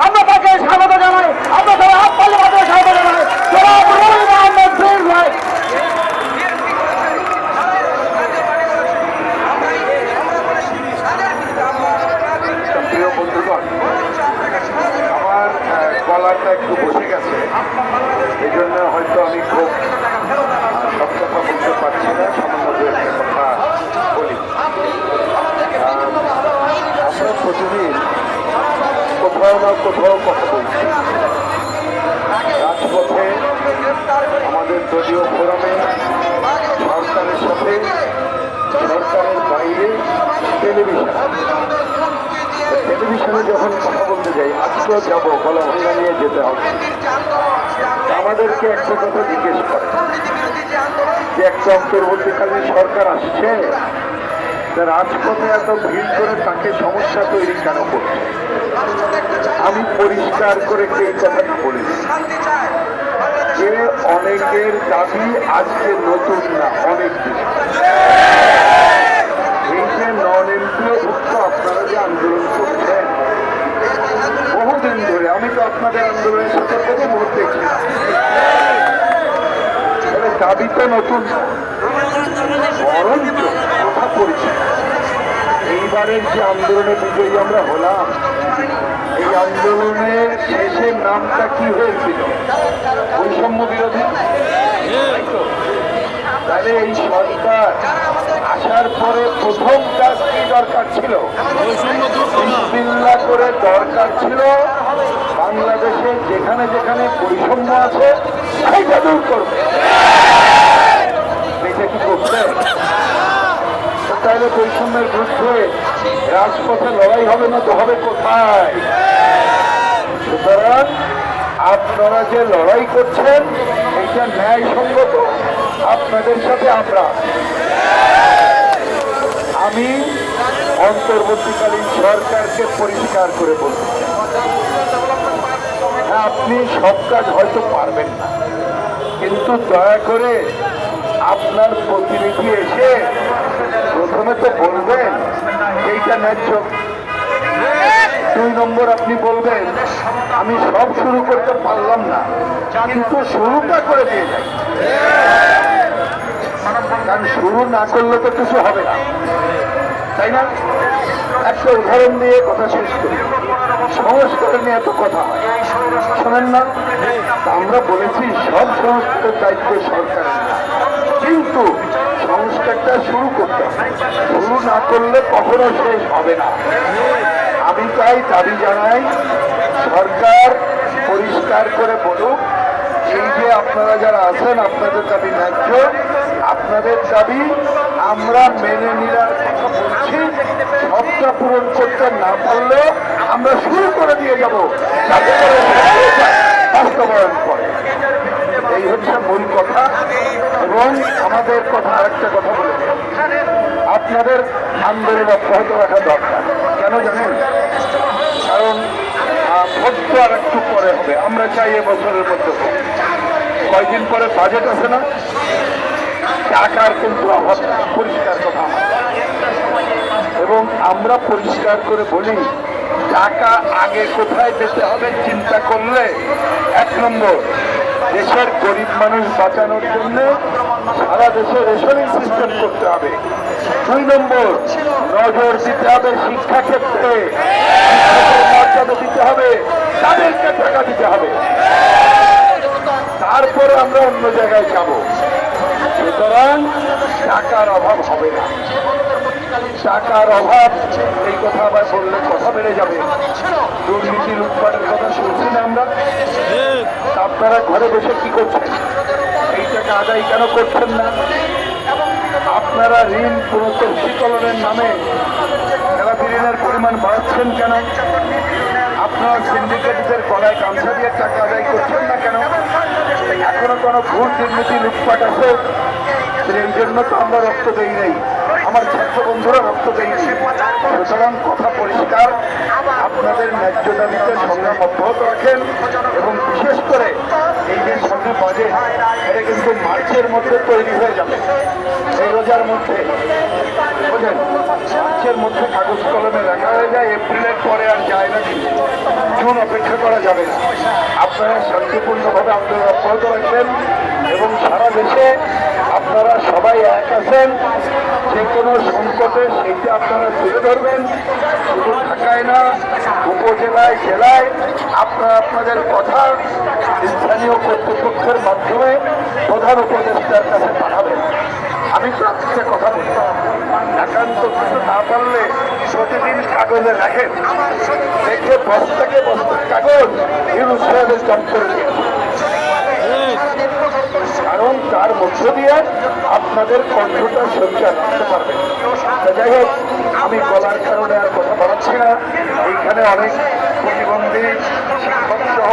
আমরা তাকে স্বাগত জানাই। আমরা সবাই হাততালি মাধ্যমে স্বাগত জানাই জনাব রুহুল আহমেদ ফিরোজ ভাই। প্রিয় বন্ধুগণ, আমার গলাটা একটু বসে গেছে, এই জন্য হয়তো আমি খুব সব কথা বলতে পারছি না। সামান্য দু একটা কথা বলি। আমরা প্রতিদিন কোথাও না কোথাও কথা বলছি, রাজপথে, আমাদের দলীয় ফোরামে, সরকারের সাথে, সরকারের বাইরে, টেলিভিশনে যখন কথা বলতে যাই, আজকেও যাবো, গলা ভাঙা নিয়ে যেতে হবে। আমাদেরকে একটা কথা জিজ্ঞেস করে যে একটা অন্তর্বর্তীকালীন সরকার আসছে, রাজপথে এত ভিড় করে তাকে সমস্যা তৈরি কেন করছে? আমি পরিষ্কার করে এই কথাটা বলেছি যে অনেকের দাবি আজকে নতুন না, অনেক দিন। এই যে নন এমপিওভুক্ত আপনারা যে আন্দোলন করছেন বহুদিন ধরে, আমি তো আপনাদের আন্দোলনের সাথে কোনো মুহূর্তে ছিলাম। দাবি তো নতুন না, বরঞ্চ কথা পরিচিত। এইবারের যে আন্দোলনে বিজয়ী আমরা হলাম, এই আন্দোলনের শেষের নামটা কি হয়েছিল? বৈষম্য বিরোধী। তাহলে এই সরকার আসার পরে প্রথম কাজ কি দরকার ছিল? বিল্লা করে দরকার ছিল বাংলাদেশে যেখানে যেখানে বৈষম্য আছে সেইটা দূর করবে। এটা কি করছে? তাহলে বৈষম্যের বিরুদ্ধে রাজপথে লড়াই হবে না তো হবে কোথায়? সুতরাং আপনারা যে লড়াই করছেন এটা ন্যায়সঙ্গত। আপনাদের সাথে আমি অন্তর্বর্তীকালীন সরকারকে পরিষ্কার করে বলতে চাই, হ্যাঁ, আপনি সব কাজ হয়তো পারবেন না, কিন্তু দয়া করে আপনার প্রতিনিধি এসে প্রথমে তো বলবেন এইটা ন্যায্য। 2 নম্বর আপনি বলবেন আমি সব শুরু করতে পারলাম না, কিন্তু শুরুটা করে দিয়ে যাই। কারণ শুরু না করলে তো কিছু হবে না, তাই না? একটা উদাহরণ দিয়ে কথা শেষ করি। সংস্কার নিয়ে এত কথা হয়, শোনেন না? আমরা বলেছি সব সংস্কারের দায়িত্ব সরকারের না, কিন্তু সংস্কারটা শুরু করতে হবে। শুরু না করলে কখনো শেষ হবে না। আমি তাই দাবি জানাই সরকার পরিষ্কার করে বলুক এই যে আপনারা যারা আছেন আপনাদের দাবি ন্যায্য, আপনাদের দাবি আমরা মেনে নেওয়ার কথা বলছি। সবটা পূরণ করতে না পারলেও আমরা শুরু করে দিয়ে যাব, যাতে করে বাস্তবায়ন করে। এই হচ্ছে মূল কথা। এবং আমাদের কথা আরেকটা কথা বলে আপনাদের আন্দোলন অব্যাহত রাখা দরকার। কেন জানেন? কারণ ভোট তো আর একটু পরে হবে, আমরা চাই এবছরের মধ্যে। কয়দিন পরে বাজেট আছে না? টাকার কিন্তু অভাব, পরিষ্কার কথা। এবং আমরা পরিষ্কার করে বলি টাকা আগে কোথায় যেতে হবে চিন্তা করলে 1 নম্বর দেশের গরিব মানুষ বাঁচানোর জন্য সারা দেশে রেশনিং সিস্টেম করতে হবে। 2 নম্বর নজর দিতে হবে শিক্ষা ক্ষেত্রে, মর্যাদা দিতে হবে, তাদেরকে টাকা দিতে হবে, তারপরে আমরা অন্য জায়গায় যাব। সুতরাং টাকার অভাব হবে না। টাকার অভাব এই কথা আবার বললে কথা বেড়ে যাবে। দুর্নীতি লুটপাটের কথা শুনছি না আমরা? আপনারা ঘরে বসে কি করছেন? এই টাকা আদায় কেন করছেন না? আপনারা ঋণ পুনঃশীকরণের নামে খেলাপি ঋণের পরিমাণ বাড়াচ্ছেন কেন? আপনারা সিন্ডিকেটদের গলায় গামছা দিয়ে টাকা আদায় করছেন না কেন? এখনো কোনো ভুল দুর্নীতি লুটপাট আছে, এই জন্য তো আমরা রক্ত দেই নাই, আমার ছাত্র বন্ধুরা রক্ত দেয়নি। সুতরাং কথা পরিষ্কার, আপনাদের ন্যায্য দাবিতে সংগ্রাম অব্যাহত রাখেন। এবং বিশেষ করে এই যে সামনে বাজেট, এটা কিন্তু মার্চের মধ্যে তৈরি হয়ে যাবে, এই রোজার মধ্যে। বুঝলেন, মার্চের মধ্যে কাগজ কলমে রাখা হয়ে যায়, এপ্রিলের পরে আর যায় না, কিন্তু জুন উপেক্ষা করা যাবে না। আপনারা শান্তিপূর্ণভাবে আন্দোলন অব্যাহত রাখবেন এবং সারা দেশে আপনারা সবাই এক আছেন। যে কোনো সংকটে সেইটা আপনারা তুলে ধরবেন। শুধু ঢাকায় না, উপজেলায় জেলায় আপনারা আপনাদের কথা স্থানীয় কর্তৃপক্ষের মাধ্যমে প্রধান উপদেষ্টার কাছে পাঠাবেন। আমি তো আজকে কথা বলতাম, একান্ত কিছু না পারলে প্রতিদিন কাগজে রাখেন, দেখে বস্তাকে বস্তার কাগজ ইউনুস সাহেবের জম করে দিয়েছে। কারণ তার মধ্য দিয়ে আপনাদের কণ্ঠটা সঞ্চার করতে পারবেন। যাই হোক, আমি গলার কারণে আর কথা বাড়াচ্ছি না। এইখানে অনেক প্রতিবন্ধী শিক্ষক সহ